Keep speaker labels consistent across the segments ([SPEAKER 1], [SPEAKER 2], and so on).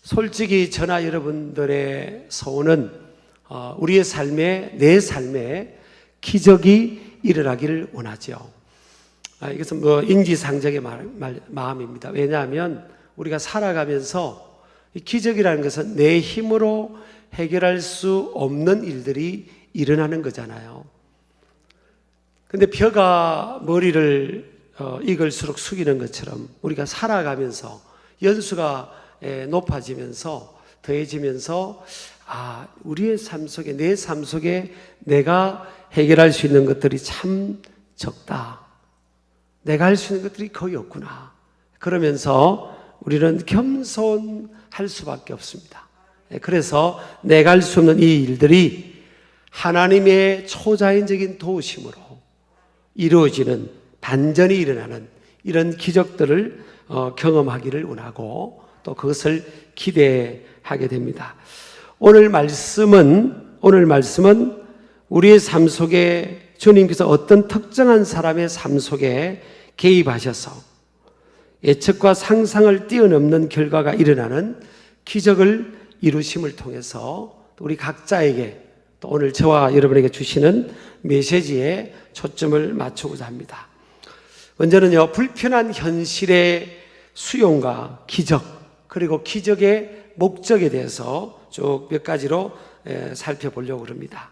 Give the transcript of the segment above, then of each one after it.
[SPEAKER 1] 솔직히 저나 여러분들의 소원은 우리의 삶에, 내 삶에 기적이 일어나기를 원하죠. 이것은 인지상정의 마음입니다. 왜냐하면 우리가 살아가면서 이 기적이라는 것은 내 힘으로 해결할 수 없는 일들이 일어나는 거잖아요. 근데 벼가 머리를 익을수록 숙이는 것처럼 우리가 살아가면서 연수가 높아지면서 더해지면서 우리의 삶 속에, 내 삶 속에 내가 해결할 수 있는 것들이 참 적다. 내가 할 수 있는 것들이 거의 없구나. 그러면서 우리는 겸손할 수밖에 없습니다. 그래서 내가 할 수 없는 이 일들이 하나님의 초자연적인 도우심으로 이루어지는, 반전이 일어나는 이런 기적들을 경험하기를 원하고 또 그것을 기대하게 됩니다. 오늘 말씀은 우리의 삶 속에 주님께서 어떤 특정한 사람의 삶 속에 개입하셔서 예측과 상상을 뛰어넘는 결과가 일어나는 기적을 이루심을 통해서 우리 각자에게 또 오늘 저와 여러분에게 주시는 메시지에 초점을 맞추고자 합니다. 먼저는요, 불편한 현실의 수용과 기적, 그리고 기적의 목적에 대해서 쭉 몇 가지로 살펴보려고 합니다.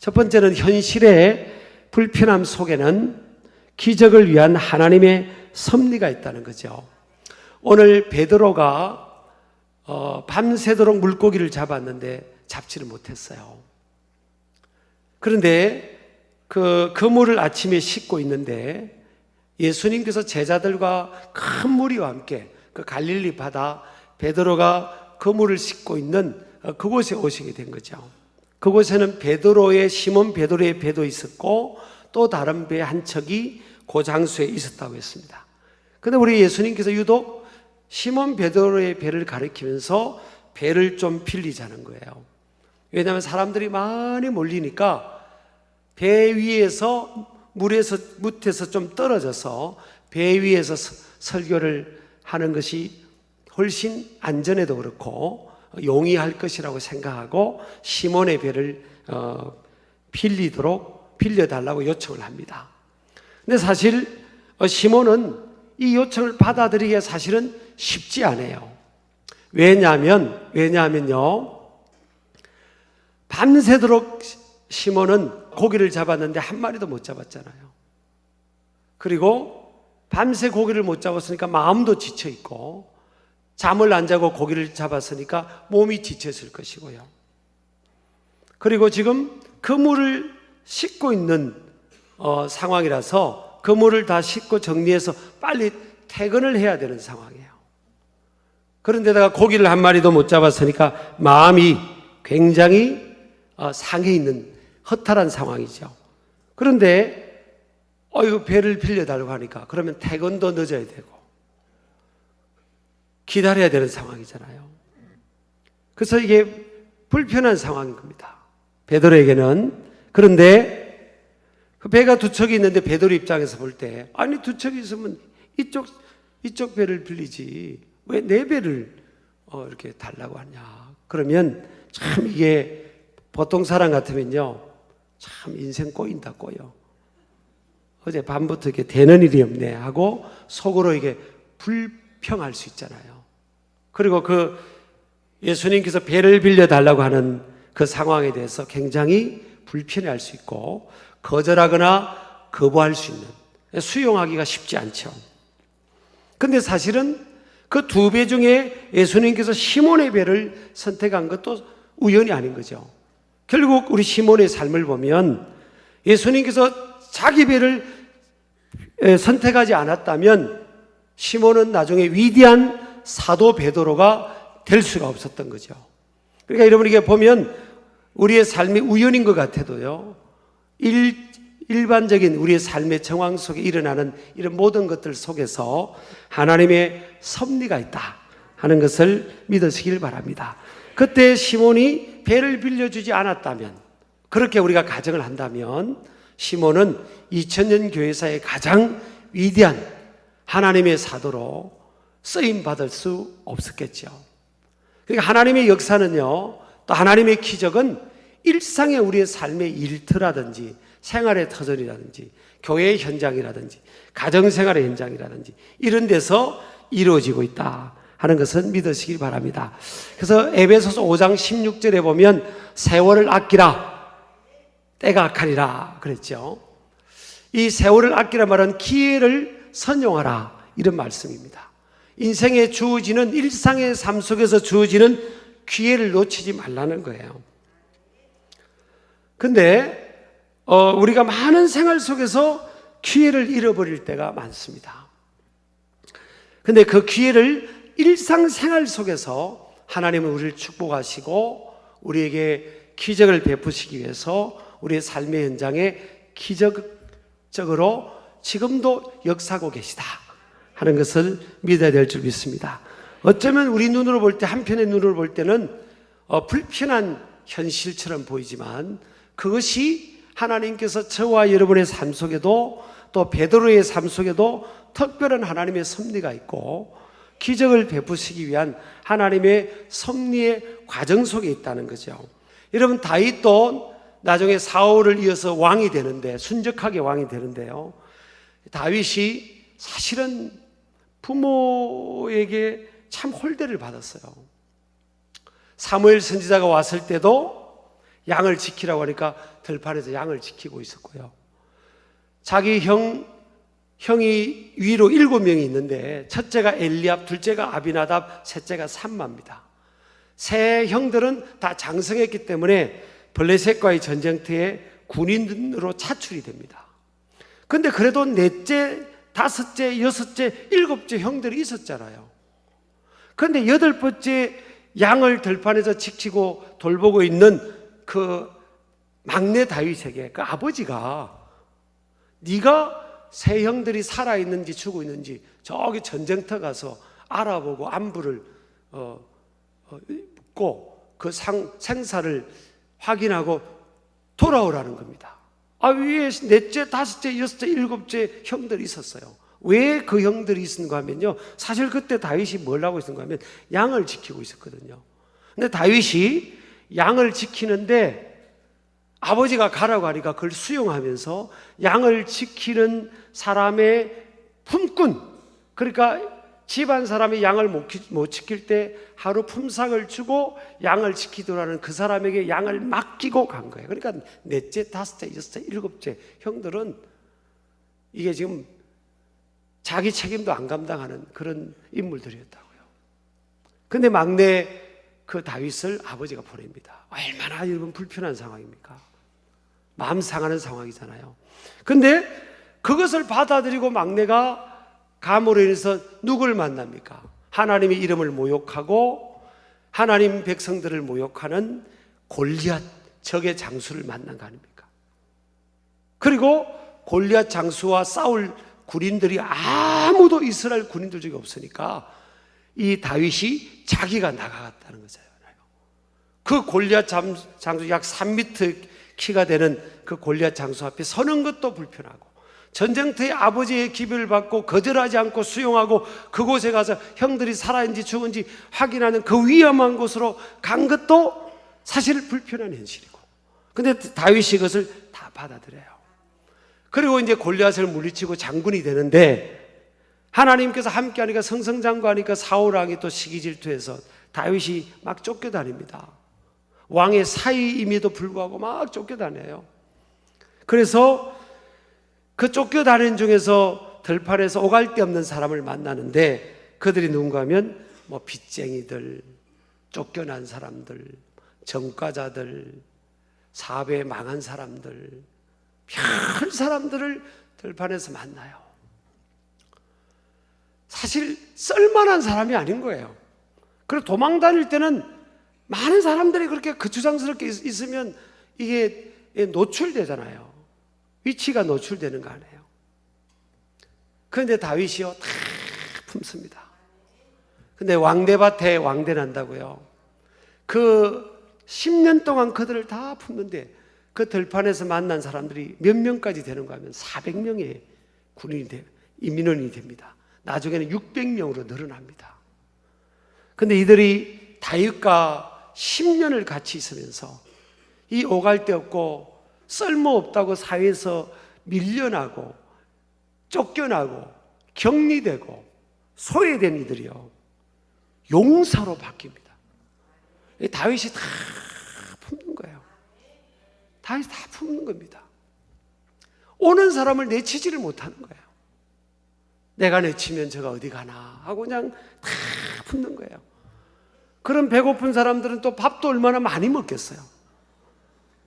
[SPEAKER 1] 첫 번째는 현실의 불편함 속에는 기적을 위한 하나님의 섭리가 있다는 거죠. 오늘 베드로가 밤새도록 물고기를 잡았는데 잡지를 못했어요. 그런데 그 그물을 아침에 싣고 있는데 예수님께서 제자들과 큰 무리와 함께 그 갈릴리 바다, 베드로가 그물을 싣고 있는 그곳에 오시게 된 거죠. 그곳에는 시몬 베드로의 배도 있었고 또 다른 배 한 척이 그 장소에 있었다고 했습니다. 그런데 우리 예수님께서 유독 시몬 베드로의 배를 가리키면서 배를 좀 빌리자는 거예요. 왜냐하면 사람들이 많이 몰리니까 배 위에서 무에서 좀 떨어져서 배 위에서 설교를 하는 것이 훨씬 안전에도 그렇고 용이할 것이라고 생각하고 시몬의 배를 빌려달라고 요청을 합니다. 근데 사실 시몬은 이 요청을 받아들이기가 사실은 쉽지 않아요. 왜냐하면요, 밤새도록 시몬은 고기를 잡았는데 한 마리도 못 잡았잖아요. 그리고 밤새 고기를 못 잡았으니까 마음도 지쳐있고 잠을 안 자고 고기를 잡았으니까 몸이 지쳤을 것이고요. 그리고 지금 그물을 싣고 있는 상황이라서 그물을 다 싣고 정리해서 빨리 퇴근을 해야 되는 상황이에요. 그런데다가 고기를 한 마리도 못 잡았으니까 마음이 굉장히 상해 있는 허탈한 상황이죠. 그런데 이거 배를 빌려달라고 하니까 그러면 퇴근도 늦어야 되고 기다려야 되는 상황이잖아요. 그래서 이게 불편한 상황인 겁니다, 베드로에게는. 그런데 그 배가 두 척이 있는데 베드로 입장에서 볼 때 아니 두 척이 있으면 이쪽 배를 빌리지 왜 내 배를 이렇게 달라고 하냐. 그러면 참 이게 보통 사람 같으면요 참 인생 꼬인다 꼬여. 어제 밤부터 이렇게 되는 일이 없네 하고 속으로 이게 불평할 수 있잖아요. 그리고 그 예수님께서 배를 빌려달라고 하는 그 상황에 대해서 굉장히 불편해할 수 있고 거절하거나 거부할 수 있는, 수용하기가 쉽지 않죠. 근데 사실은 그 두 배 중에 예수님께서 시몬의 배를 선택한 것도 우연이 아닌 거죠. 결국 우리 시몬의 삶을 보면 예수님께서 자기 배를 선택하지 않았다면 시몬은 나중에 위대한 사도 베드로가 될 수가 없었던 거죠. 그러니까 여러분 이게 보면 우리의 삶이 우연인 것 같아도요, 일반적인 우리의 삶의 정황 속에 일어나는 이런 모든 것들 속에서 하나님의 섭리가 있다 하는 것을 믿으시길 바랍니다. 그때 시몬이 배를 빌려주지 않았다면, 그렇게 우리가 가정을 한다면 시몬은 2000년 교회사의 가장 위대한 하나님의 사도로 쓰임받을 수 없었겠죠. 그러니까 하나님의 역사는요, 또 하나님의 기적은 일상의 우리의 삶의 일터라든지 생활의 터전이라든지 교회의 현장이라든지 가정생활의 현장이라든지 이런 데서 이루어지고 있다 하는 것은 믿으시길 바랍니다. 그래서 에베소서 5장 16절에 보면 세월을 아끼라, 때가 악하리라 그랬죠. 이 세월을 아끼라 말은 기회를 선용하라 이런 말씀입니다. 인생에 주어지는 일상의 삶 속에서 주어지는 기회를 놓치지 말라는 거예요. 근데 우리가 많은 생활 속에서 기회를 잃어버릴 때가 많습니다. 근데 그 기회를 일상생활 속에서 하나님은 우리를 축복하시고 우리에게 기적을 베푸시기 위해서 우리의 삶의 현장에 기적적으로 지금도 역사하고 계시다 하는 것을 믿어야 될 줄 믿습니다. 어쩌면 우리 눈으로 볼 때, 한편의 눈으로 볼 때는 불편한 현실처럼 보이지만 그것이 하나님께서 저와 여러분의 삶 속에도 또 베드로의 삶 속에도 특별한 하나님의 섭리가 있고 기적을 베푸시기 위한 하나님의 섭리의 과정 속에 있다는 거죠. 여러분, 다윗도 나중에 사울을 이어서 왕이 되는데, 순적하게 왕이 되는데요, 다윗이 사실은 부모에게 참 홀대를 받았어요. 사무엘 선지자가 왔을 때도 양을 지키라고 하니까 들판에서 양을 지키고 있었고요. 자기 형이 위로 7명이 있는데 첫째가 엘리압, 둘째가 아비나답, 셋째가 삼마입니다. 세 형들은 다 장성했기 때문에 블레셋과의 전쟁터에 군인으로 차출이 됩니다. 근데 그래도 넷째, 다섯째, 여섯째, 일곱째 형들이 있었잖아요. 그런데 여덟 번째 양을 들판에서 지키고 돌보고 있는 그 막내 다윗에게 그 아버지가 네가 세 형들이 살아있는지 죽어 있는지 저기 전쟁터 가서 알아보고 안부를 묻고 그 생사를 확인하고 돌아오라는 겁니다. 위에 넷째, 다섯째, 여섯째, 일곱째 형들이 있었어요. 왜 그 형들이 있었는가 하면요, 사실 그때 다윗이 뭘 하고 있었는가 하면 양을 지키고 있었거든요. 근데 다윗이 양을 지키는데 아버지가 가라고 하니까 그걸 수용하면서 양을 지키는 사람의 품꾼, 그러니까 집안 사람이 양을 못 지킬 때 하루 품삯을 주고 양을 지키더라는 그 사람에게 양을 맡기고 간 거예요. 그러니까 넷째, 다섯째, 여섯째, 일곱째 형들은 이게 지금 자기 책임도 안 감당하는 그런 인물들이었다고요. 근데 막내 그 다윗을 아버지가 보냅니다. 얼마나 여러분 불편한 상황입니까? 마음 상하는 상황이잖아요. 근데 그것을 받아들이고 막내가 감으로 인해서 누굴 만납니까? 하나님의 이름을 모욕하고 하나님 백성들을 모욕하는 골리앗, 적의 장수를 만난 거 아닙니까? 그리고 골리앗 장수와 싸울 군인들이 아무도 이스라엘 군인들 중에 없으니까 이 다윗이 자기가 나가갔다는 거잖아요. 그 골리앗 장수 약 3m 키가 되는 그 골리앗 장수 앞에 서는 것도 불편하고 전쟁터에 아버지의 기별을 받고 거절하지 않고 수용하고 그곳에 가서 형들이 살아있는지 죽은지 확인하는 그 위험한 곳으로 간 것도 사실 불편한 현실이고, 근데 다윗이 그것을 다 받아들여요. 그리고 이제 골리앗을 물리치고 장군이 되는데 하나님께서 함께하니까 승승장구하니까 사울왕이 또 시기질투해서 다윗이 막 쫓겨다닙니다. 왕의 사위임에도 불구하고 막 쫓겨다녀요. 그래서 그 쫓겨다니는 중에서 들판에서 오갈 데 없는 사람을 만나는데 그들이 누군가 하면 뭐 빚쟁이들, 쫓겨난 사람들, 전과자들, 사업에 망한 사람들, 별 사람들을 들판에서 만나요. 사실 쓸만한 사람이 아닌 거예요. 그리고 도망 다닐 때는 많은 사람들이 그렇게 거추장스럽게 있으면 이게 노출되잖아요. 위치가 노출되는 거 아니에요. 그런데 다윗이요, 다 품습니다. 근데 왕대밭에 왕대 난다고요. 그 10년 동안 그들을 다 품는데 그 들판에서 만난 사람들이 몇 명까지 되는가 하면 400명의 민원이 됩니다. 나중에는 600명으로 늘어납니다. 근데 이들이 다윗과 10년을 같이 있으면서 이 오갈 데 없고 쓸모없다고 사회에서 밀려나고 쫓겨나고 격리되고 소외된 이들이요, 용사로 바뀝니다. 다윗이 다 품는 거예요. 다윗이 다 품는 겁니다. 오는 사람을 내치지를 못하는 거예요. 내가 내치면 저가 어디 가나 하고 그냥 다 품는 거예요. 그런 배고픈 사람들은 또 밥도 얼마나 많이 먹겠어요.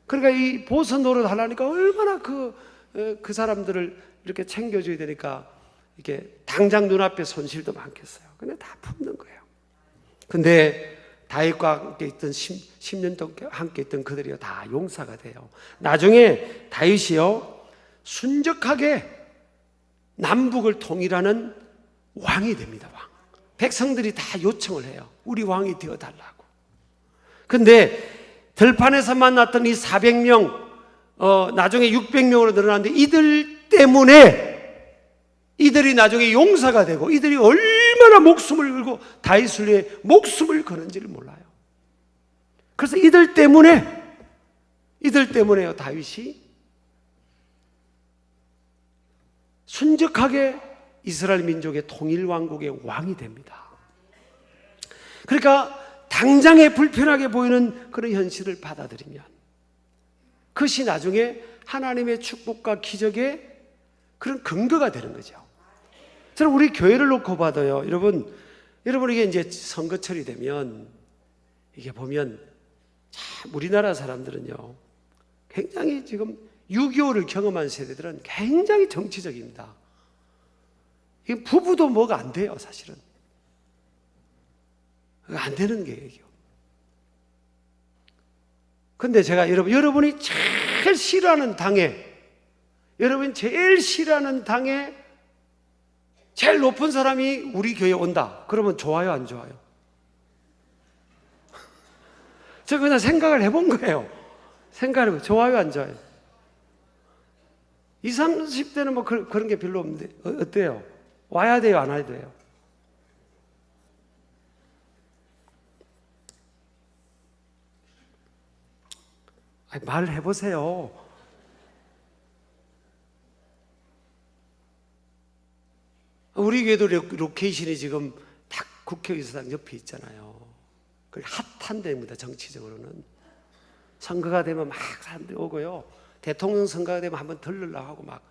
[SPEAKER 1] 그러니까 이 보선 노릇 하려니까 얼마나 그 사람들을 이렇게 챙겨줘야 되니까 이게 당장 눈앞에 손실도 많겠어요. 근데 다 품는 거예요. 근데 다윗과 함께 있던 10년 동안 함께 있던 그들이요, 다 용사가 돼요. 나중에 다윗이요, 순적하게 남북을 통일하는 왕이 됩니다. 왕. 백성들이 다 요청을 해요. 우리 왕이 되어달라고. 근데 들판에서 만났던 이 400명, 나중에 600명으로 늘어났는데 이들 때문에 이들이 나중에 용사가 되고 이들이 얼마나 목숨을 걸고 다윗을 위해 목숨을 거는지를 몰라요. 그래서 이들 때문에요, 다윗이 순적하게 이스라엘 민족의 통일왕국의 왕이 됩니다. 그러니까 당장에 불편하게 보이는 그런 현실을 받아들이면 그것이 나중에 하나님의 축복과 기적의 그런 근거가 되는 거죠. 저는 우리 교회를 놓고 봐도요, 여러분 이게 이제 선거철이 되면 이게 보면 참 우리나라 사람들은요, 굉장히 지금 6.25를 경험한 세대들은 굉장히 정치적입니다. 이 부부도 뭐가 안 돼요, 사실은. 안 되는 게예요. 근데 제가 여러분이 제일 싫어하는 당에, 여러분이 제일 싫어하는 당에 제일 높은 사람이 우리 교회에 온다. 그러면 좋아요, 안 좋아요? 저 그냥 생각을 해본 거예요. 생각을 해본 거예요. 좋아요, 안 좋아요? 20, 30대는 뭐 그런 게 별로 없는데 어때요? 와야 돼요, 안 와야 돼요? 아니, 말을 해보세요. 우리 교회도 로케이션이 지금 딱 국회의사당 옆에 있잖아요. 그 핫한 데입니다, 정치적으로는. 선거가 되면 막 사람들이 오고요. 대통령 선거가 되면 한번 들르려고 하고 막.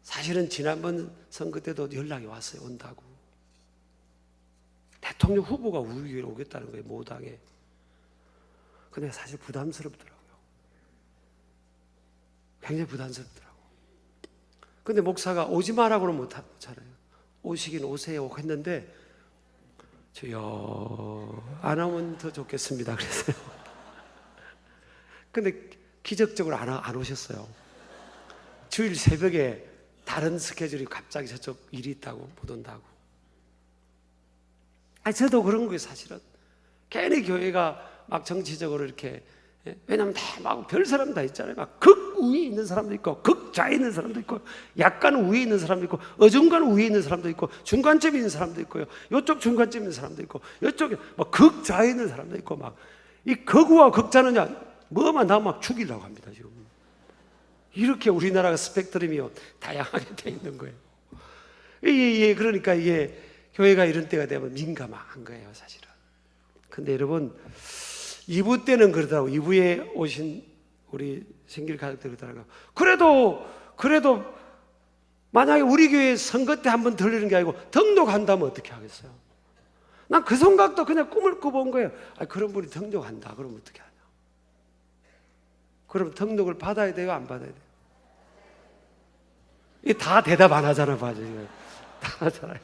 [SPEAKER 1] 사실은 지난번 선거 때도 연락이 왔어요, 온다고. 대통령 후보가 우리 교회에 오겠다는 거예요, 모당에. 근데 사실 부담스럽더라고요. 굉장히 부담스럽더라고요. 근데 목사가 오지 마라고는 못하잖아요. 오시긴 오세요 했는데 저요, 안 오면 더 좋겠습니다 그랬어요. 근데 기적적으로 안 오셨어요. 주일 새벽에 다른 스케줄이 갑자기 저쪽 일이 있다고 못 온다고. 저도 그런 거예요, 사실은. 괜히 교회가 막 정치적으로 이렇게, 왜냐면 다 막 별 사람 다 있잖아요. 막 극우에 있는 사람도 있고, 극좌에 있는 사람도 있고, 약간 우에 있는 사람도 있고, 어중간 우에 있는 사람도 있고, 중간쯤에 있는 사람도 있고요. 이쪽 중간쯤에 있는 사람도 있고, 이쪽에 막 극좌에 있는 사람도 있고, 막 이 극우와 극좌는 뭐만 나 막 죽이려고 합니다, 지금. 이렇게 우리나라가 스펙트럼이 다양하게 돼 있는 거예요. 그러니까 이게 교회가 이런 때가 되면 민감한 거예요, 사실은. 근데 여러분, 2부 때는 그러더라고. 2부에 오신 우리 생길 가족들 그러더라고요. 그래도 만약에 우리 교회 선거 때 한번 들리는 게 아니고 등록한다면 어떻게 하겠어요? 난 그 생각도 그냥 꿈을 꿔본 거예요. 그런 분이 등록한다 그러면 어떻게 하냐? 그럼 등록을 받아야 돼요, 안 받아야 돼요? 이게 다 대답 안 하잖아, 봐요. 다 하잖아요.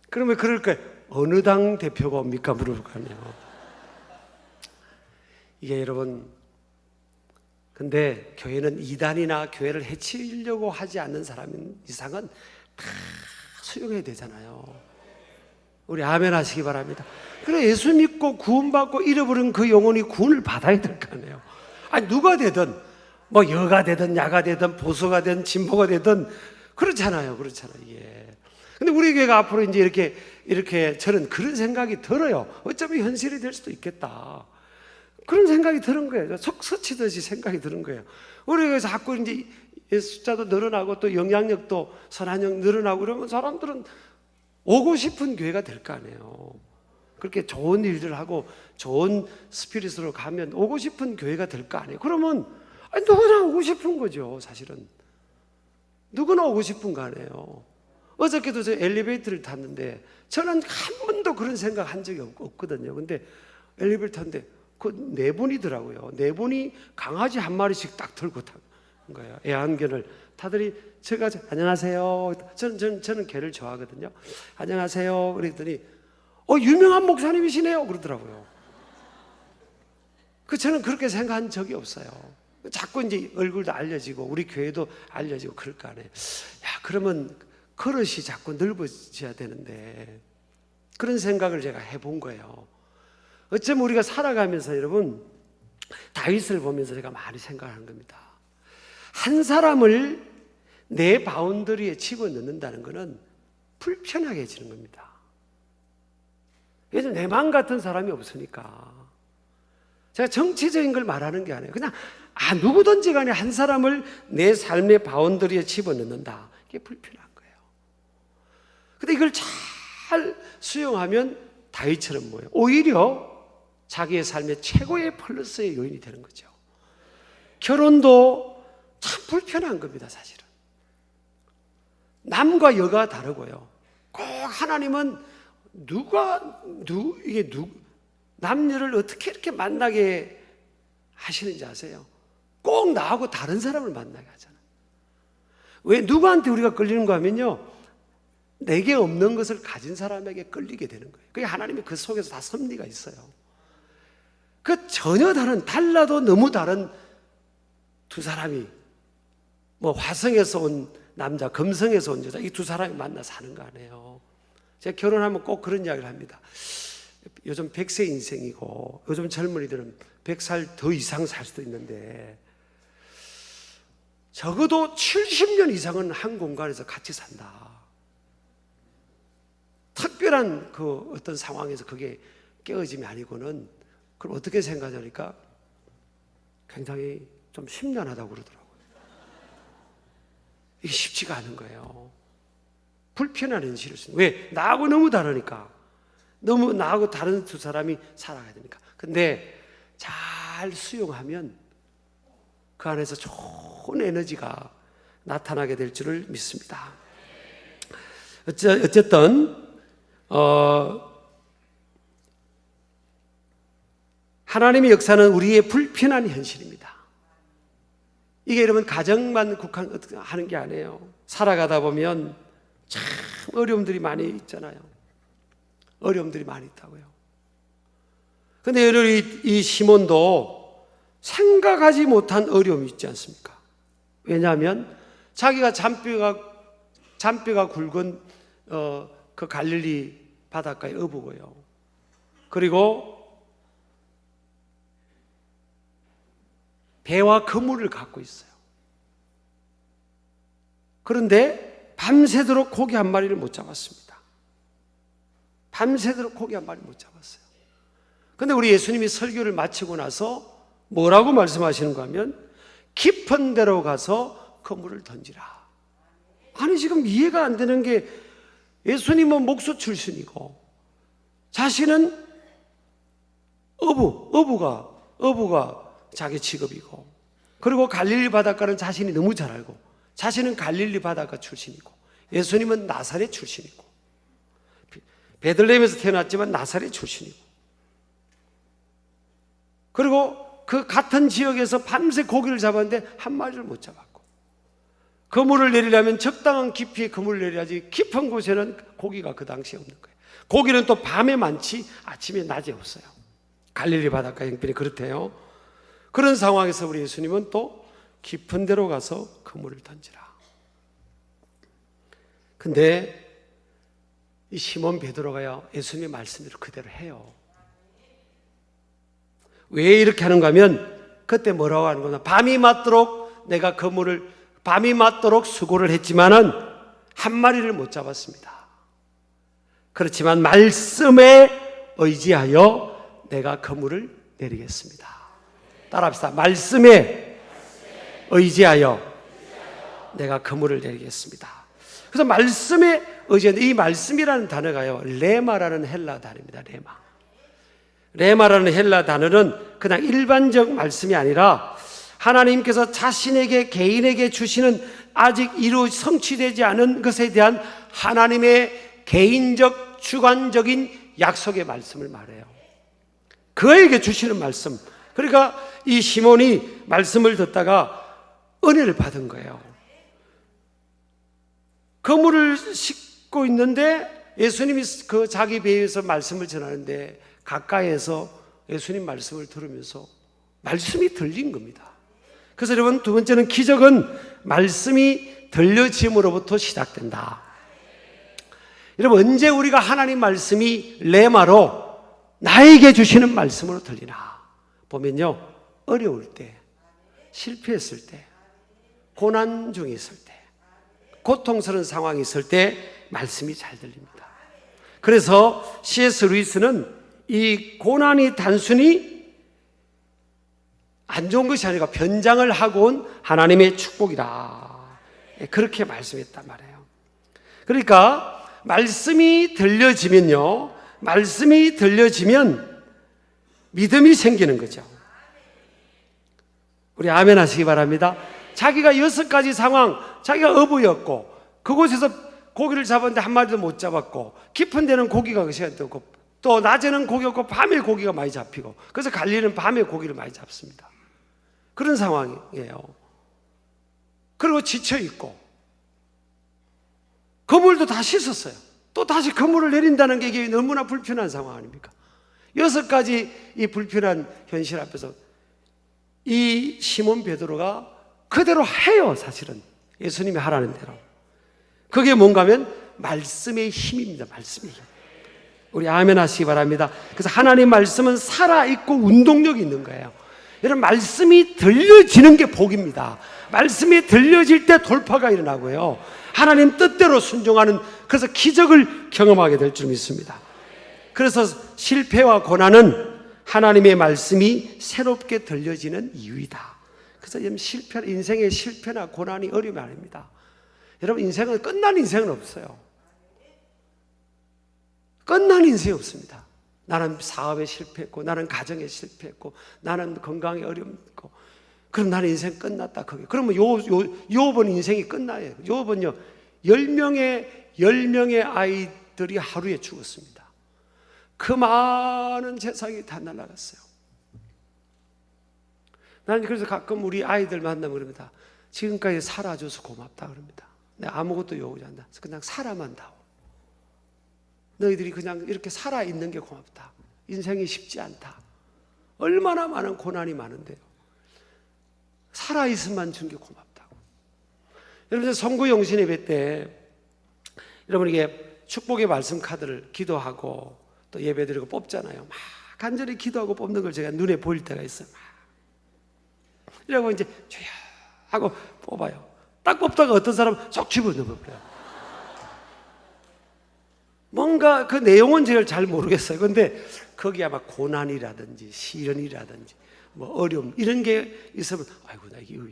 [SPEAKER 1] 그러면 그럴 거예요. 어느 당 대표가 옵니까? 물어볼 거 아니에요. 이게 여러분, 근데 교회는 이단이나 교회를 해치려고 하지 않는 사람 이상은 다 수용해야 되잖아요. 우리 아멘 하시기 바랍니다. 그래, 예수 믿고 구원받고 잃어버린 그 영혼이 구원을 받아야 될 거 아니에요. 누가 되든, 뭐 여가 되든 야가 되든 보수가 되든 진보가 되든 그렇잖아요. 이게. 근데 우리 교회가 앞으로 이제 이렇게 이렇게 저는 그런 생각이 들어요. 어쩌면 현실이 될 수도 있겠다. 그런 생각이 드는 거예요. 속 스치듯이 생각이 드는 거예요. 우리가 자꾸 이제 숫자도 늘어나고 또 영향력도 선한영 늘어나고 그러면 사람들은 오고 싶은 교회가 될 거 아니에요. 그렇게 좋은 일들 하고 좋은 스피릿으로 가면 오고 싶은 교회가 될 거 아니에요. 그러면 누구나 오고 싶은 거죠. 사실은 누구나 오고 싶은 거 아니에요. 어저께도 저 엘리베이터를 탔는데 저는 한 번도 그런 생각 한 적이 없거든요. 근데 엘리베이터 탔는데 그 네 분이더라고요. 네 분이 강아지 한 마리씩 딱 들고 탄 거예요. 애완견을 타더니 제가 안녕하세요. 저는 개를 좋아하거든요. 안녕하세요. 그랬더니 유명한 목사님이시네요. 그러더라고요. 저는 그렇게 생각한 적이 없어요. 자꾸 이제 얼굴도 알려지고 우리 교회도 알려지고 그럴 거 아니에요. 그러면 그릇이 자꾸 넓어져야 되는데 그런 생각을 제가 해본 거예요. 어쩌면 우리가 살아가면서 여러분 다윗을 보면서 제가 많이 생각하는 겁니다. 한 사람을 내 바운더리에 집어넣는다는 것은 불편하게 해지는 겁니다. 왜냐하면 내 마음 같은 사람이 없으니까. 제가 정치적인 걸 말하는 게 아니에요. 그냥 누구든지 간에 한 사람을 내 삶의 바운더리에 집어넣는다. 이게 불편한 거예요. 근데 이걸 잘 수용하면 다윗처럼 뭐예요? 오히려 자기의 삶의 최고의 플러스의 요인이 되는 거죠. 결혼도 참 불편한 겁니다, 사실은. 남과 여가 다르고요. 꼭 하나님은 남녀를 어떻게 이렇게 만나게 하시는지 아세요? 꼭 나하고 다른 사람을 만나게 하잖아요. 왜 누구한테 우리가 끌리는가 하면요, 내게 없는 것을 가진 사람에게 끌리게 되는 거예요. 그게 하나님이 그 속에서 다 섭리가 있어요. 전혀 달라도 너무 다른 두 사람이 화성에서 온 남자, 금성에서 온 여자, 이 두 사람이 만나 사는 거 아니에요. 제가 결혼하면 꼭 그런 이야기를 합니다. 요즘 100세 인생이고 요즘 젊은이들은 100살 더 이상 살 수도 있는데 적어도 70년 이상은 한 공간에서 같이 산다. 특별한 어떤 상황에서 그게 깨어짐이 아니고는 그럼 어떻게 생각하니까 굉장히 좀 심란하다고 그러더라고요. 이게 쉽지가 않은 거예요. 불편한 현실을 쓰는. 왜? 나하고 너무 다르니까. 너무 나하고 다른 두 사람이 살아가야 되니까. 근데 잘 수용하면 그 안에서 좋은 에너지가 나타나게 될 줄을 믿습니다. 어쨌든 하나님의 역사는 우리의 불편한 현실입니다. 이게 여러분 가정만 국한하는 게 아니에요. 살아가다 보면 참 어려움들이 많이 있잖아요. 어려움들이 많이 있다고요. 근데 여러분 이 시몬도 생각하지 못한 어려움이 있지 않습니까? 왜냐하면 자기가 잔뼈가 굵은 그 갈릴리 바닷가의 어부고요. 그리고 배와 그물을 갖고 있어요. 그런데 밤새도록 고기 한 마리를 못 잡았습니다. 밤새도록 고기 한 마리를 못 잡았어요. 그런데 우리 예수님이 설교를 마치고 나서 뭐라고 말씀하시는가 하면 깊은 데로 가서 그물을 던지라. 아니 지금 이해가 안 되는 게 예수님은 목수 출신이고 자신은 어부가 자기 직업이고 그리고 갈릴리 바닷가는 자신이 너무 잘 알고 자신은 갈릴리 바닷가 출신이고 예수님은 나사렛 출신이고 베들레헴에서 태어났지만 나사렛 출신이고 그리고 그 같은 지역에서 밤새 고기를 잡았는데 한 마리를 못 잡았고 그물을 내리려면 적당한 깊이에 그물을 내려야지 깊은 곳에는 고기가 그 당시에 없는 거예요. 고기는 또 밤에 많지 아침에 낮에 없어요. 갈릴리 바닷가 형편이 그렇대요. 그런 상황에서 우리 예수님은 또 깊은 데로 가서 그물을 던지라. 근데 이 시몬 베드로가요 예수님의 말씀대로 그대로 해요. 왜 이렇게 하는가 하면 그때 뭐라고 하는 거냐, 밤이 맞도록 내가 밤이 맞도록 수고를 했지만은 한 마리를 못 잡았습니다. 그렇지만 말씀에 의지하여 내가 그물을 내리겠습니다. 따라합시다. 말씀에 의지하여 내가 그물을 내리겠습니다. 그래서 말씀에 의지하는 이 말씀이라는 단어가요, 레마라는 헬라 단어입니다. 레마라는 헬라 단어는 그냥 일반적 말씀이 아니라 하나님께서 자신에게 개인에게 주시는 아직 성취되지 않은 것에 대한 하나님의 개인적 주관적인 약속의 말씀을 말해요. 그에게 주시는 말씀. 그러니까 이 시몬이 말씀을 듣다가 은혜를 받은 거예요. 그물을 싣고 있는데 예수님이 그 자기 배에서 말씀을 전하는데 가까이에서 예수님 말씀을 들으면서 말씀이 들린 겁니다. 그래서 여러분, 두 번째는 기적은 말씀이 들려짐으로부터 시작된다. 여러분, 언제 우리가 하나님 말씀이 레마로 나에게 주시는 말씀으로 들리나 보면요, 어려울 때, 실패했을 때, 고난 중에 있을 때, 고통스러운 상황이 있을 때 말씀이 잘 들립니다. 그래서 C.S. 루이스는 이 고난이 단순히 안 좋은 것이 아니라 변장을 하고 온 하나님의 축복이다, 그렇게 말씀했단 말이에요. 그러니까 말씀이 들려지면요, 말씀이 들려지면 믿음이 생기는 거죠. 우리 아멘 하시기 바랍니다. 자기가 6가지 상황, 자기가 어부였고 그곳에서 고기를 잡았는데 한 마리도 못 잡았고, 깊은 데는 고기가 그 시간에 없고, 또 낮에는 고기 없고 밤에 고기가 많이 잡히고, 그래서 갈리는 밤에 고기를 많이 잡습니다. 그런 상황이에요. 그리고 지쳐있고 그물도 다 씻었어요. 또 다시 그물을 내린다는 게 이게 너무나 불편한 상황 아닙니까? 6가지 이 불편한 현실 앞에서 이 시몬 베드로가 그대로 해요. 사실은 예수님이 하라는 대로. 그게 뭔가 하면 말씀의 힘입니다. 말씀의 힘. 우리 아멘 하시기 바랍니다. 그래서 하나님 말씀은 살아있고 운동력이 있는 거예요. 여러분, 말씀이 들려지는 게 복입니다. 말씀이 들려질 때 돌파가 일어나고요, 하나님 뜻대로 순종하는, 그래서 기적을 경험하게 될 줄 믿습니다. 그래서 실패와 고난은 하나님의 말씀이 새롭게 들려지는 이유이다. 그래서 인생의 실패나 고난이 어려움이 아닙니다. 여러분, 인생은 끝난 인생은 없어요. 끝난 인생이 없습니다. 나는 사업에 실패했고, 나는 가정에 실패했고, 나는 건강에 어려움 있고, 그럼 나는 인생 끝났다. 그러면 요번 인생이 끝나요. 요번요, 10명의 아이들이 하루에 죽었습니다. 그 많은 재산이 다 날아갔어요. 나는 그래서 가끔 우리 아이들 만나면 그럽니다. 지금까지 살아줘서 고맙다 그럽니다. 내가 아무것도 요구하지 않는다. 그냥 살아만 다오. 너희들이 그냥 이렇게 살아있는 게 고맙다. 인생이 쉽지 않다. 얼마나 많은 고난이 많은데요, 살아있음만 준 게 고맙다고. 여러분, 성구 영신 예배 때 여러분, 이게 축복의 말씀 카드를 기도하고 또 예배 드리고 뽑잖아요. 막 간절히 기도하고 뽑는 걸 제가 눈에 보일 때가 있어요. 막 이러고 이제 주여 하고 뽑아요. 딱 뽑다가 어떤 사람은 쏙 집어넣어버려요. 뭔가 그 내용은 제가 잘 모르겠어요. 그런데 거기 아마 고난이라든지 시련이라든지 뭐 어려움 이런 게 있으면, 아이고 나 이거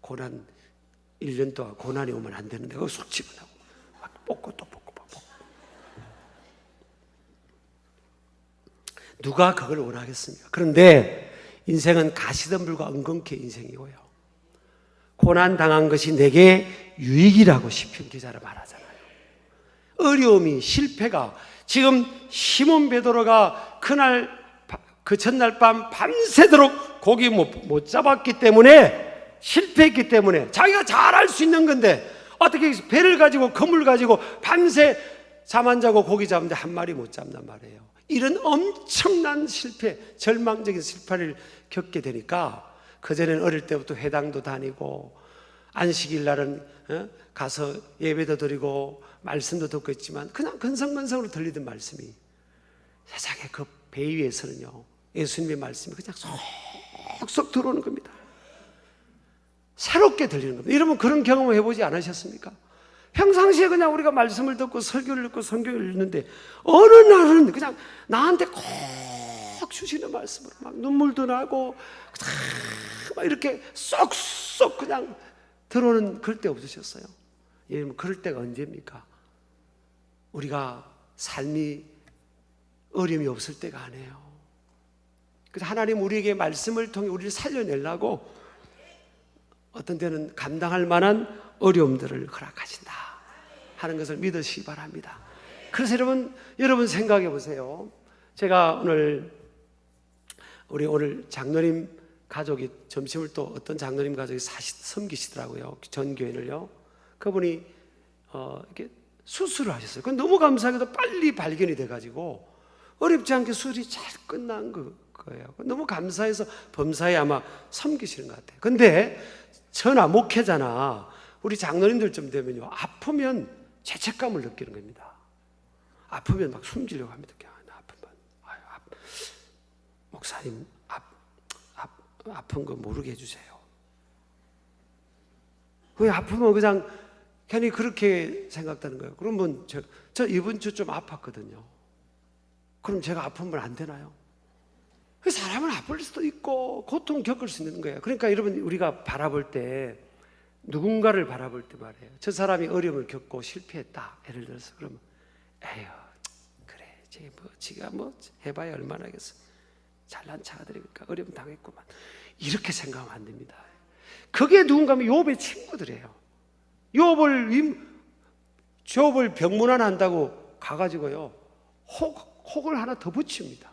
[SPEAKER 1] 고난 1년 동안 고난이 오면 안 되는데 그거 쏙 집어넣고 막 뽑고 또 뽑고. 누가 그걸 원하겠습니까? 그런데 인생은 가시덤불과 엉겅퀴 인생이고요, 고난 당한 것이 내게 유익이라고 시편 기자를 말하잖아요. 어려움이, 실패가, 지금 시몬 베드로가 그 전날 밤 밤새도록 고기 못 잡았기 때문에, 실패했기 때문에, 자기가 잘할 수 있는 건데 어떻게 배를 가지고 그물 가지고 밤새 잠 안 자고 고기 잡는데 한 마리 못 잡단 말이에요. 이런 엄청난 실패, 절망적인 실패를 겪게 되니까, 그전에는 어릴 때부터 회당도 다니고 안식일 날은 가서 예배도 드리고 말씀도 듣고 있지만, 그냥 근성근성으로 들리던 말씀이 세상에 그 배 위에서는요, 예수님의 말씀이 그냥 쏙쏙 들어오는 겁니다. 새롭게 들리는 겁니다. 여러분, 그런 경험을 해보지 않으셨습니까? 평상시에 그냥 우리가 말씀을 듣고 설교를 듣고 성경을 읽는데 어느 날은 그냥 나한테 꼭 주시는 말씀으로 막 눈물도 나고 막 이렇게 쏙쏙 그냥 들어오는 그럴 때 없으셨어요? 여러분, 그럴 때가 언제입니까? 우리가 삶이 어려움이 없을 때가 아니에요. 그래서 하나님 우리에게 말씀을 통해 우리를 살려내려고 어떤 때는 감당할 만한 어려움들을 허락하신다 하는 것을 믿으시기 바랍니다. 그래서 여러분 생각해 보세요. 제가 우리 오늘 장로님 가족이 점심을 또 어떤 장로님 가족이 섬기시더라고요. 전 교회를요. 그분이 이렇게 수술을 하셨어요. 그건 너무 감사하게도 빨리 발견이 돼가지고 어렵지 않게 수술이 잘 끝난 거예요. 너무 감사해서 범사에 아마 섬기시는 것 같아요. 근데 전화 목회자나 우리 장로님들쯤 되면요, 아프면 죄책감을 느끼는 겁니다. 아프면 막 숨기려고 합니다. 아프면 목사님 아픈 거 모르게 해주세요. 왜 아프면 그냥 괜히 그렇게 생각하는 거예요. 그러면 저 이번 주 좀 아팠거든요. 그럼 제가 아프면 안 되나요? 사람은 아플 수도 있고 고통 겪을 수 있는 거예요. 그러니까 여러분, 우리가 바라볼 때 누군가를 바라볼 때 말이에요, 저 사람이 어려움을 겪고 실패했다, 예를 들어서 그러면 에휴 그래 지가 뭐 해봐야 얼마나 하겠어, 잘난 차들이니까 어려움 당했구만, 이렇게 생각하면 안 됩니다. 그게 누군가면 욥의 친구들이에요. 욥을 병문안한다고 가가지고요 혹을 하나 더 붙입니다.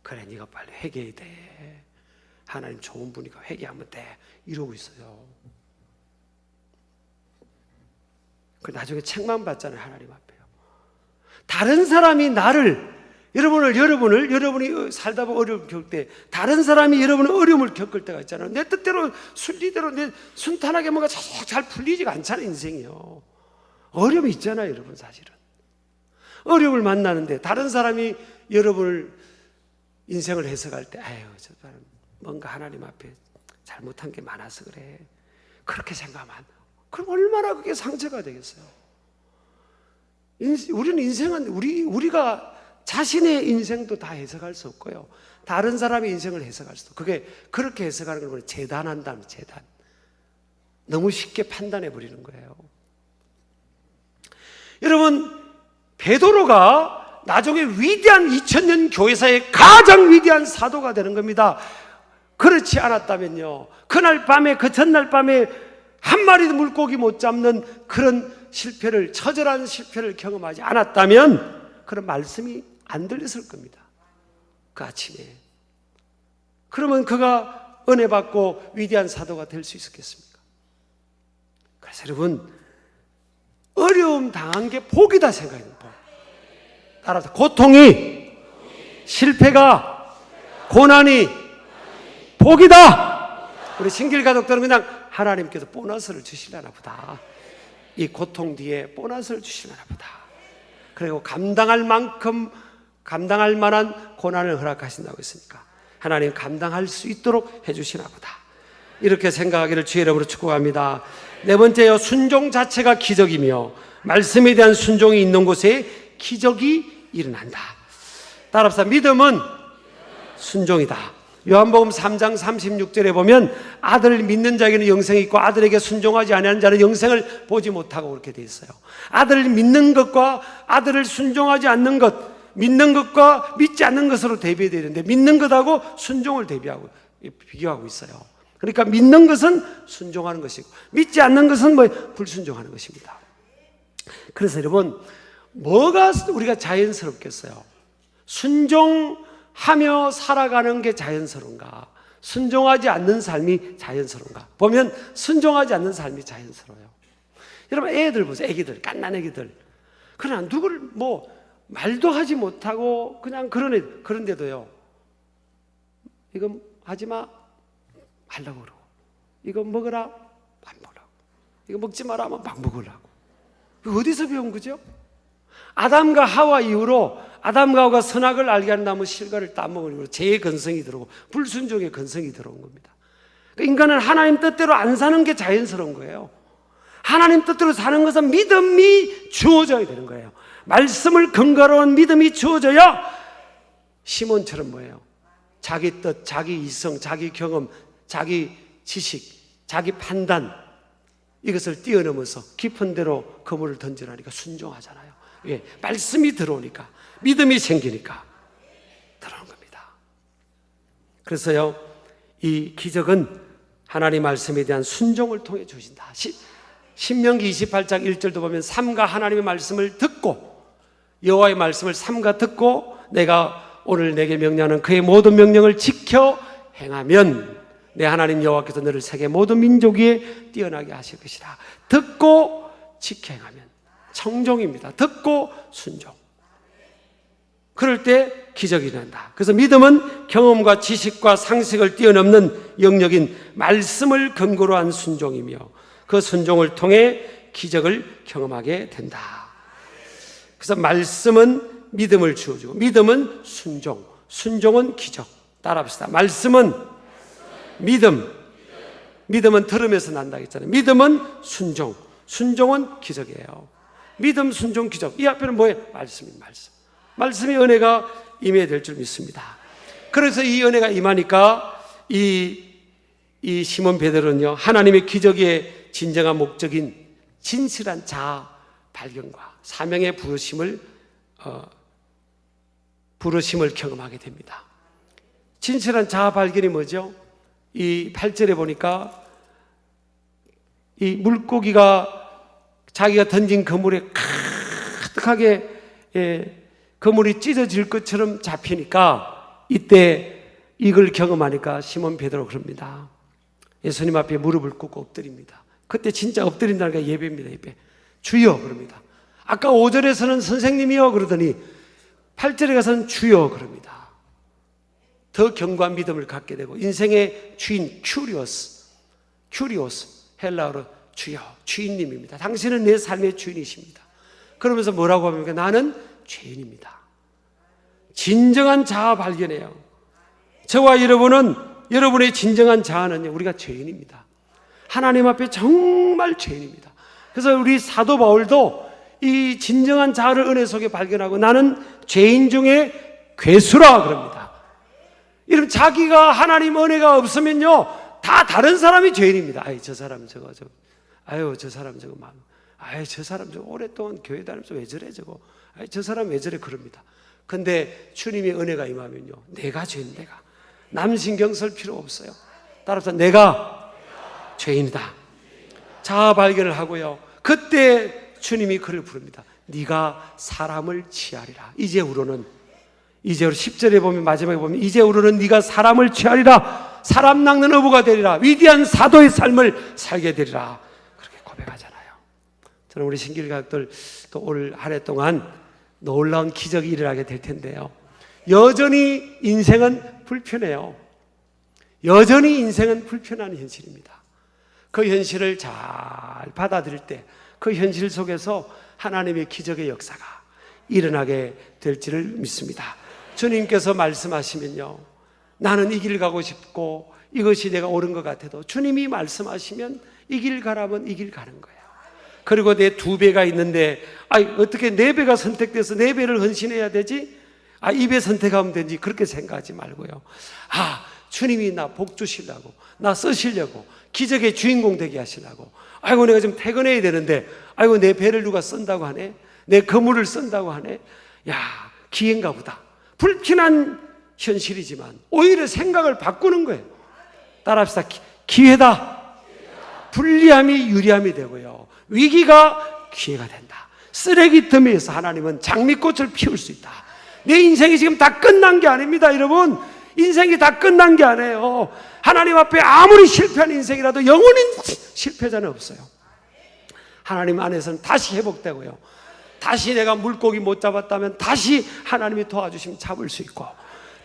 [SPEAKER 1] 그래 네가 빨리 회개해야 돼, 하나님 좋은 분이니까 회개하면 돼, 이러고 있어요. 그 나중에 책망 받잖아요, 하나님 앞에요. 다른 사람이 여러분이 살다 보면 어려움을 겪을 때, 다른 사람이 여러분의 어려움을 겪을 때가 있잖아요. 내 뜻대로 순리대로 내 순탄하게 뭔가 잘 풀리지가 않잖아요, 인생이요. 어려움이 있잖아요, 여러분. 사실은 어려움을 만나는데 다른 사람이 여러분을 인생을 해석할 때, 아유 저 사람 뭔가 하나님 앞에 잘못한 게 많아서 그래, 그렇게 생각하면 그럼 얼마나 그게 상처가 되겠어요. 우리는 인생은 우리가 자신의 인생도 다 해석할 수 없고요, 다른 사람의 인생을 해석할 수도, 그게 그렇게 해석하는 걸 재단한다는, 재단. 너무 쉽게 판단해 버리는 거예요. 여러분, 베드로가 나중에 위대한 2000년 교회사의 가장 위대한 사도가 되는 겁니다. 그렇지 않았다면요, 그날 밤에, 그 전날 밤에 한 마리도 물고기 못 잡는 그런 처절한 실패를 경험하지 않았다면 그런 말씀이 안 들렸을 겁니다, 그 아침에. 그러면 그가 은혜 받고 위대한 사도가 될 수 있었겠습니까? 그래서 여러분, 어려움 당한 게 복이다 생각해요. 복. 따라서 고통이, 실패가, 고난이 복이다. 우리 신길 가족들은 그냥 하나님께서 보너스를 주시려나 보다, 이 고통 뒤에 보너스를 주시려나 보다, 그리고 감당할 만한 고난을 허락하신다고 했으니까 하나님 감당할 수 있도록 해주시나 보다, 이렇게 생각하기를 주의 이름으로 축복합니다. 네 번째요, 순종 자체가 기적이며 말씀에 대한 순종이 있는 곳에 기적이 일어난다. 따라서 믿음은 순종이다. 요한복음 3장 36절에 보면 아들을 믿는 자에게는 영생이 있고 아들에게 순종하지 아니하는 자는 영생을 보지 못하고, 그렇게 돼 있어요. 아들을 믿는 것과 아들을 순종하지 않는 것, 믿는 것과 믿지 않는 것으로 대비해야 되는데, 믿는 것하고 순종을 비교하고 있어요. 그러니까 믿는 것은 순종하는 것이고 믿지 않는 것은 불순종하는 것입니다. 그래서 여러분, 뭐가 우리가 자연스럽겠어요? 순종하며 살아가는 게 자연스러운가, 순종하지 않는 삶이 자연스러운가? 보면 순종하지 않는 삶이 자연스러워요. 여러분, 애들 보세요. 애기들, 갓난 애기들. 그러나 누구를 말도 하지 못하고 그냥 그런데도요, 이거 하지 마, 하려고 그러고, 이거 먹으라, 안 먹으라고, 이거 먹지 마라 하면 막 먹으려고. 이거 어디서 배운 거죠? 아담과 하와 이후로, 아담과 하와가 선악을 알게 하는 나무 실과를 따먹으므로 죄의 근성이 들어오고 불순종의 근성이 들어온 겁니다. 그러니까 인간은 하나님 뜻대로 안 사는 게 자연스러운 거예요. 하나님 뜻대로 사는 것은 믿음이 주어져야 되는 거예요. 말씀을 근거로 한 믿음이 주어져야 시몬처럼 뭐예요? 자기 뜻, 자기 이성, 자기 경험, 자기 지식, 자기 판단, 이것을 뛰어넘어서 깊은 데로 그물을 던지라니까 순종하잖아요. 왜? 말씀이 들어오니까, 믿음이 생기니까 들어오는 겁니다. 그래서요, 이 기적은 하나님 말씀에 대한 순종을 통해 주신다. 신명기 28장 1절도 보면 삼가 하나님의 말씀을 듣고, 여호와의 말씀을 삼가 듣고 내가 오늘 내게 명령하는 그의 모든 명령을 지켜 행하면 내 하나님 여호와께서 너를 세계 모든 민족 위에 뛰어나게 하실 것이다. 듣고 지켜 행하면 청종입니다. 듣고 순종. 그럴 때 기적이 일어난다. 그래서 믿음은 경험과 지식과 상식을 뛰어넘는 영역인 말씀을 근거로 한 순종이며 그 순종을 통해 기적을 경험하게 된다. 그래서 말씀은 믿음을 주어주고 믿음은 순종, 순종은 기적. 따라합시다. 말씀은 믿음, 믿음은 들으면서 난다 했잖아요. 믿음은 순종, 순종은 기적이에요. 믿음, 순종, 기적. 이 앞에는 뭐예요? 말씀입니다. 말씀이 은혜가 임해야 될 줄 믿습니다. 그래서 이 은혜가 임하니까 이 시몬 베드로는요, 하나님의 기적의 진정한 목적인 진실한 자아 발견과 사명의 부르심을 경험하게 됩니다. 진실한 자아 발견이 뭐죠? 이 8절에 보니까 이 물고기가 자기가 던진 그물에 가득하게 그물이 찢어질 것처럼 잡히니까 이때 이걸 경험하니까 시몬 베드로 그럽니다. 예수님 앞에 무릎을 꿇고 엎드립니다. 그때 진짜 엎드린다는 게 예배입니다. 예배. 주여 그럽니다. 아까 5절에서는 선생님이요 그러더니 8절에 가서는 주여 그럽니다. 더 견고한 믿음을 갖게 되고 인생의 주인 큐리오스 헬라어로 주여, 주인님입니다. 당신은 내 삶의 주인이십니다. 그러면서 뭐라고 합니까? 나는 죄인입니다. 진정한 자아 발견해요. 저와 여러분은, 여러분의 진정한 자아는요, 우리가 죄인입니다. 하나님 앞에 정말 죄인입니다. 그래서 우리 사도 바울도 이 진정한 자아를 은혜 속에 발견하고 나는 죄인 중에 괴수라 그럽니다. 이러면 자기가 하나님 은혜가 없으면요, 다 다른 사람이 죄인입니다. 아이, 저 사람 저거. 아유, 저 사람 저거 막. 아유, 저 사람 저거 오랫동안 교회 다니면서 왜 저래 저거. 아유, 저 사람 왜 저래 그럽니다. 근데 주님의 은혜가 임하면요, 내가 죄인, 내가 남 신경 쓸 필요 없어요. 따라서 내가 죄인이다. 자아 발견을 하고요. 그때 주님이 그를 부릅니다. 네가 사람을 취하리라. 이제후로는 10절에 보면, 마지막에 보면 이제후로는 네가 사람을 취하리라. 사람 낚는 어부가 되리라. 위대한 사도의 삶을 살게 되리라. 그렇게 고백하잖아요. 저는 우리 신길가족들 또 올 한 해 동안 놀라운 기적이 일어나게 될 텐데요, 여전히 인생은 불편해요. 여전히 인생은 불편한 현실입니다. 그 현실을 잘 받아들일 때 그 현실 속에서 하나님의 기적의 역사가 일어나게 될지를 믿습니다. 주님께서 말씀하시면요, 나는 이 길 가고 싶고 이것이 내가 옳은 것 같아도 주님이 말씀하시면 이 길 가라면 이 길 가는 거예요. 그리고 내 2배가 있는데 어떻게 4배가 선택돼서 4배를 헌신해야 되지? 2배 선택하면 되지, 그렇게 생각하지 말고요, 주님이 나 복 주시려고, 나 쓰시려고, 기적의 주인공 되게 하시려고, 아이고 내가 좀 퇴근해야 되는데 아이고 내 배를 누가 쓴다고 하네, 내 그물을 쓴다고 하네, 야 기회인가 보다. 불편한 현실이지만 오히려 생각을 바꾸는 거예요. 따라합시다. 기회다. 불리함이 유리함이 되고요, 위기가 기회가 된다. 쓰레기더미에서 하나님은 장미꽃을 피울 수 있다. 내 인생이 지금 다 끝난 게 아닙니다. 여러분, 인생이 다 끝난 게 아니에요. 하나님 앞에 아무리 실패한 인생이라도 영원히 실패자는 없어요. 하나님 안에서는 다시 회복되고요, 다시 내가 물고기 못 잡았다면 다시 하나님이 도와주시면 잡을 수 있고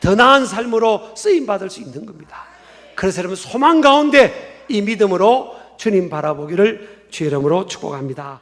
[SPEAKER 1] 더 나은 삶으로 쓰임받을 수 있는 겁니다. 그래서 여러분, 소망 가운데 이 믿음으로 주님 바라보기를 주의 이름으로 축복합니다.